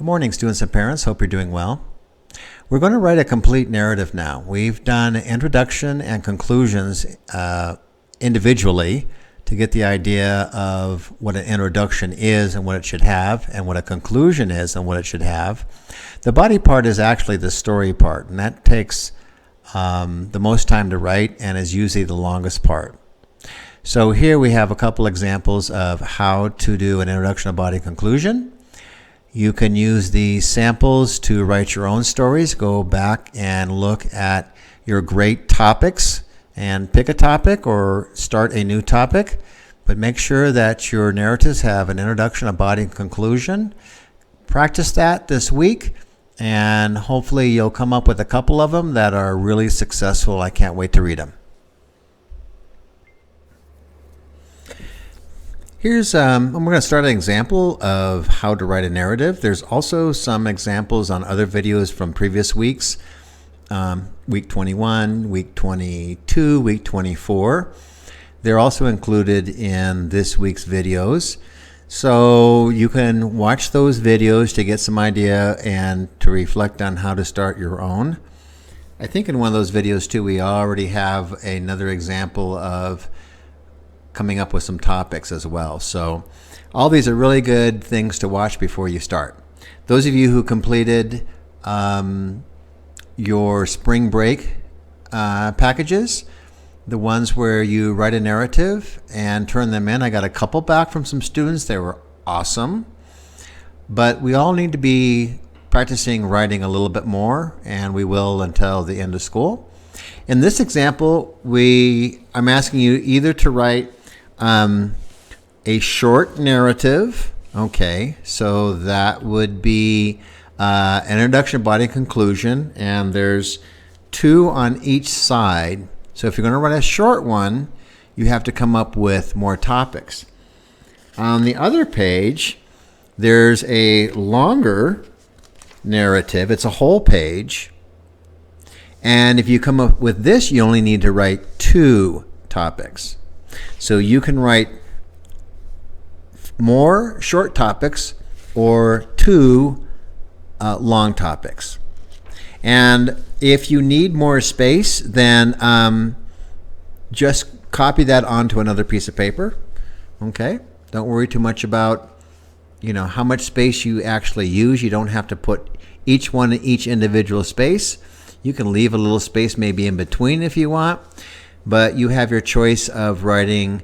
morning, students and parents. Hope you're doing well. We're going to write a complete narrative now. We've done introduction and conclusions individually to get the idea of what an introduction is and what it should have, and what a conclusion is and what it should have. The body part is actually the story part, and that takes the most time to write and is usually the longest part. So here we have a couple examples of how to do an introduction, a body, conclusion. You can use these samples to write your own stories. Go back and look at your great topics and pick a topic or start a new topic. But make sure that your narratives have an introduction, a body, and conclusion. Practice that this week, and hopefully you'll come up with a couple of them that are really successful. I can't wait to read them. Here's, we're going to start an example of how to write a narrative. There's also some examples on other videos from previous weeks, week 21, week 22, week 24. They're also included in this week's videos. So you can watch those videos to get some idea and to reflect on how to start your own. I think in one of those videos too, we already have another example of coming up with some topics as well. So all these are really good things to watch before you start. Those of you who completed your spring break packages, the ones where you write a narrative and turn them in, I got a couple back from some students. They were awesome. But we all need to be practicing writing a little bit more, and we will until the end of school. In this example, I'm asking you either to write a short narrative. Okay, so that would be an introduction, body, conclusion, and there's 2 on each side. So if you're going to write a short one, you have to come up with more topics. On the other page, there's a longer narrative. It's a whole page. And if you come up with this, you only need to write 2 topics. So you can write more short topics or 2 long topics. And if you need more space, then just copy that onto another piece of paper. Okay? Don't worry too much about, how much space you actually use. You don't have to put each one in each individual space. You can leave a little space maybe in between if you want. But you have your choice of writing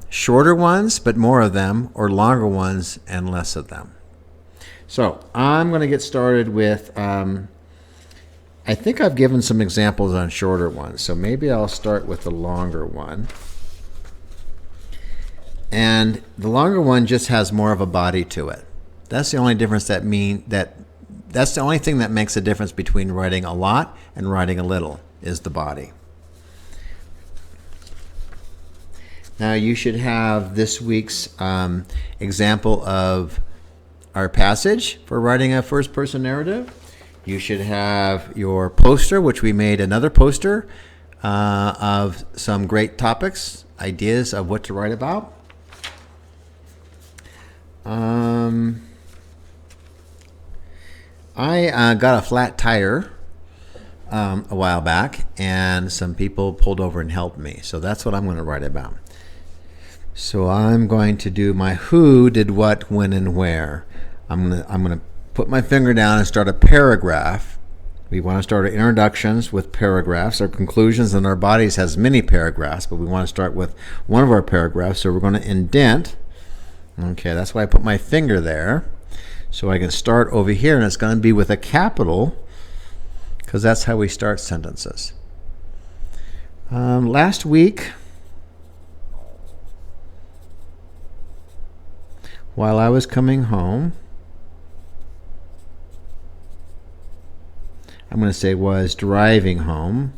shorter ones, but more of them, or longer ones and less of them. So I'm going to get started with, I think I've given some examples on shorter ones. So maybe I'll start with the longer one. And the longer one just has more of a body to it. That's the only difference that's the only thing that makes a difference between writing a lot and writing a little, is the body. Now you should have this week's example of our passage for writing a first-person narrative. You should have your poster, which we made another poster of some great topics, ideas of what to write about. I got a flat tire a while back, and some people pulled over and helped me. So that's what I'm going to write about. So I'm going to do my who, did what, when, and where. I'm going to put my finger down and start a paragraph. We want to start our introductions with paragraphs. Our conclusions and our bodies has many paragraphs, but we want to start with one of our paragraphs. So we're going to indent. Okay, that's why I put my finger there. So I can start over here, and it's going to be with a capital, because that's how we start sentences. Last week, while I was coming home, I'm going to say was driving home,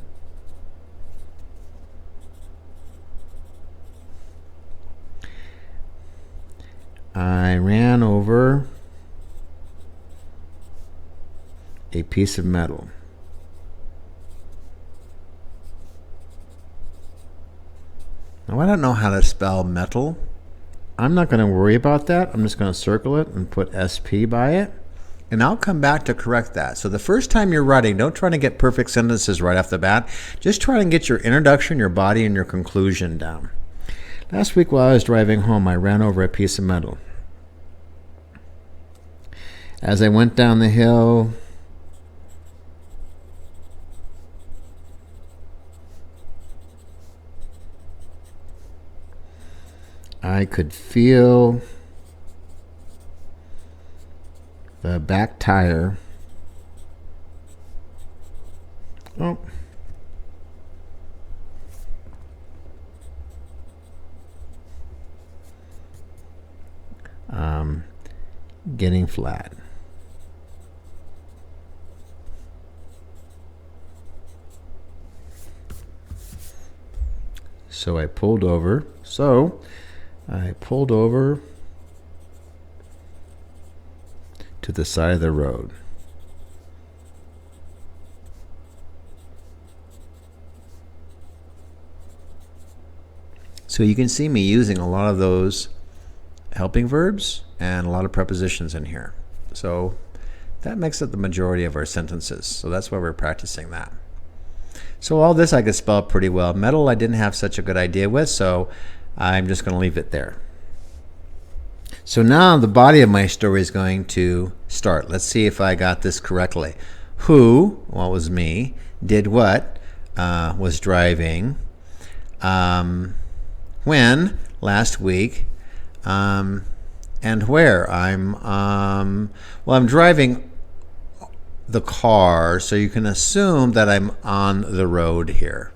I ran over a piece of metal. Now I don't know how to spell metal. I'm not going to worry about that. I'm just going to circle it and put SP by it. and I'll come back to correct that. So the first time you're writing, don't try to get perfect sentences right off the bat. Just try and get your introduction, your body, and your conclusion down. Last week while I was driving home, I ran over a piece of metal. As I went down the hill, I could feel the back tire getting flat. So I pulled over. To the side of the road. So you can see me using a lot of those helping verbs and a lot of prepositions in here. So that makes up the majority of our sentences. So that's why we're practicing that. So all this I could spell pretty well. Metal I didn't have such a good idea with, so I'm just going to leave it there. So now the body of my story is going to start. Let's see if I got this correctly. Who, well, it was me, did what, was driving, when, last week, and where. I'm driving the car, so you can assume that I'm on the road here.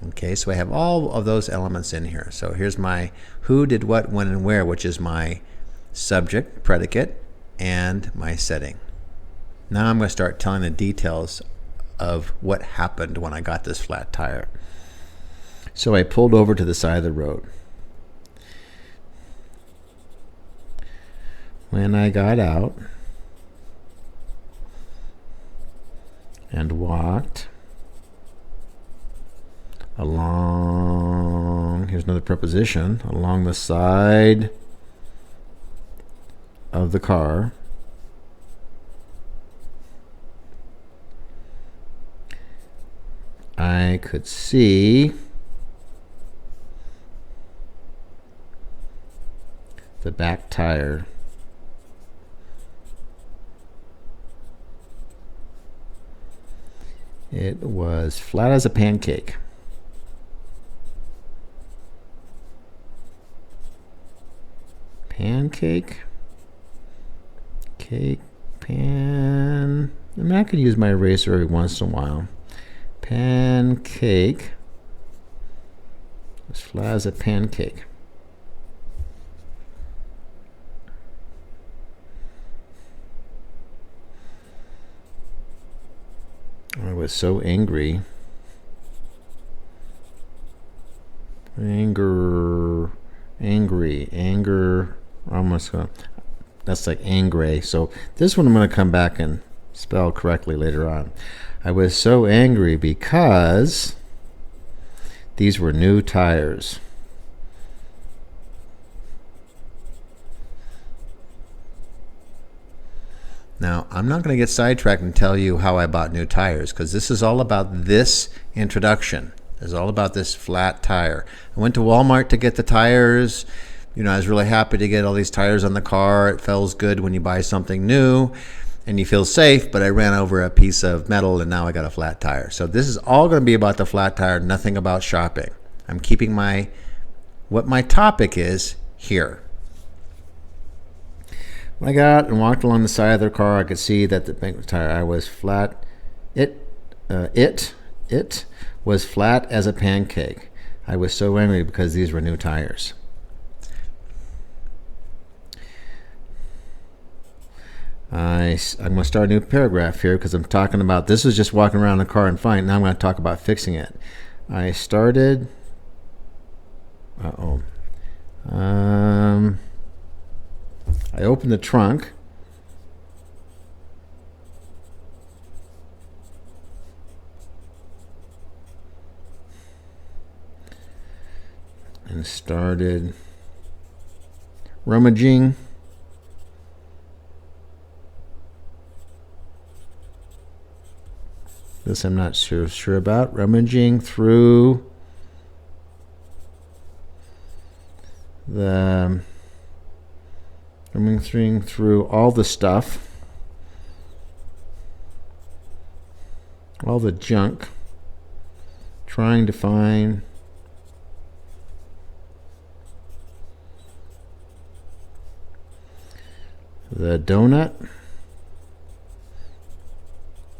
Okay, so I have all of those elements in here. So here's my who, did what, when, and where, which is my subject, predicate, and my setting. Now I'm going to start telling the details of what happened when I got this flat tire. So I pulled over to the side of the road. When I got out and walked along, here's another preposition, along the side of the car, I could see the back tire. It was flat as a pancake. Pancake, cake, pan. I mean, I could use my eraser every once in a while. Pancake, as flat as a pancake. I was so angry. Anger. Almost. That's like angry. So this one I'm going to come back and spell correctly later on. I was so angry because these were new tires. Now, I'm not going to get sidetracked and tell you how I bought new tires, because this is all about this introduction. It's all about this flat tire. I went to Walmart to get the tires. I was really happy to get all these tires on the car. It feels good when you buy something new and you feel safe, but I ran over a piece of metal and now I got a flat tire. So this is all going to be about the flat tire, nothing about shopping. I'm keeping what my topic is here. When I got and walked along the side of their car, I could see that the back tire, I was flat. It was flat as a pancake. I was so angry because these were new tires. I'm going to start a new paragraph here because I'm talking about, this was just walking around the car and fine. Now I'm going to talk about fixing it. I started, I opened the trunk. And started rummaging This I'm not sure about. Rummaging through all the stuff, all the junk, trying to find the donut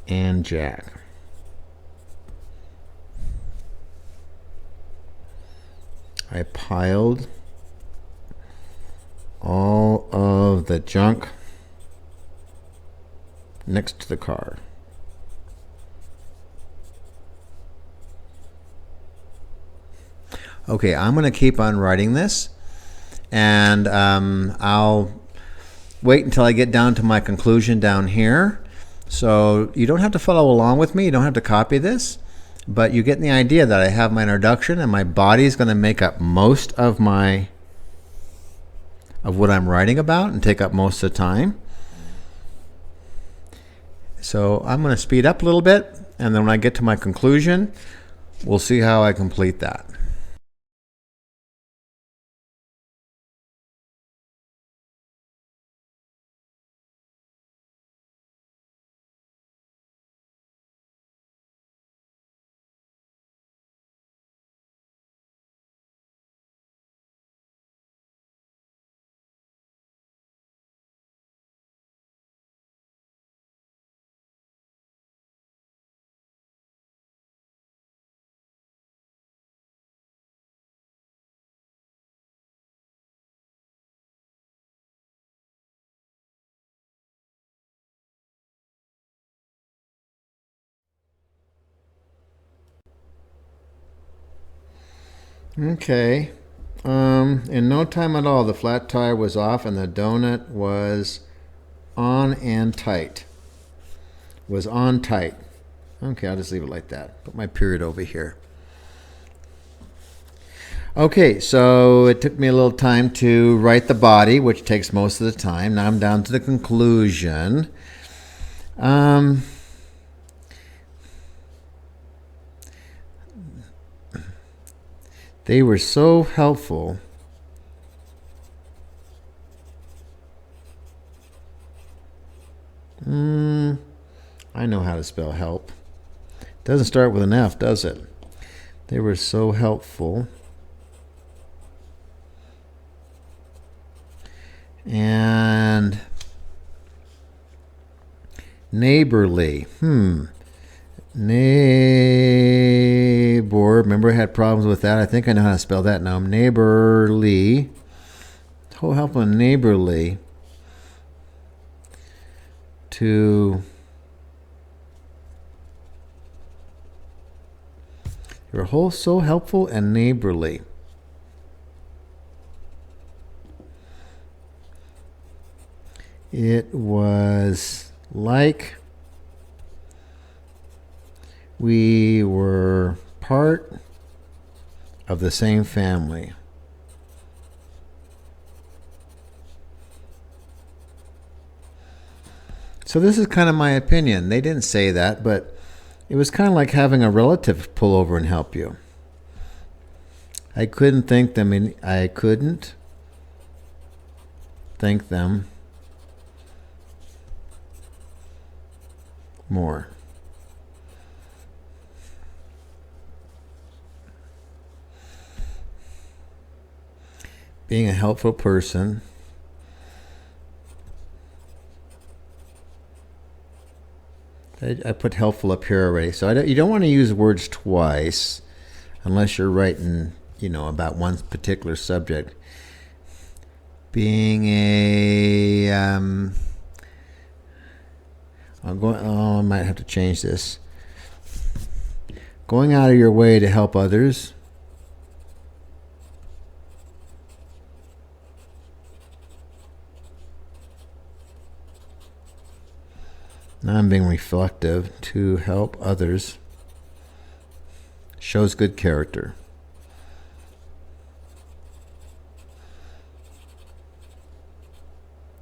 and Jack. I piled all of the junk next to the car. Okay, I'm going to keep on writing this, and I'll wait until I get down to my conclusion down here. So you don't have to follow along with me. You don't have to copy this, but you get the idea that I have my introduction, and my body is going to make up most of what I'm writing about and take up most of the time. So I'm going to speed up a little bit, and then when I get to my conclusion, we'll see how I complete that. Okay. In no time at all, the flat tire was off and the donut was on and tight. Was on tight. Okay, I'll just leave it like that. Put my period over here. Okay, so it took me a little time to write the body, which takes most of the time. Now I'm down to the conclusion. They were so helpful. I know how to spell help. Doesn't start with an F, does it? They were so helpful. And neighborly. Neighbor. Remember I had problems with that. I think I know how to spell that now. Neighborly. So helpful and neighborly to your whole so helpful and neighborly. It was like we were part of the same family. So this is kind of my opinion. They didn't say that, but it was kind of like having a relative pull over and help you. I couldn't thank them more. Being a helpful person. I put helpful up here already. So you don't want to use words twice unless you're writing, about one particular subject. Being a I might have to change this. Going out of your way to help others. Now I'm being reflective to help others. Shows good character.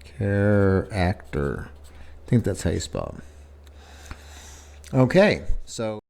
Character. I think that's how you spell it. Okay, so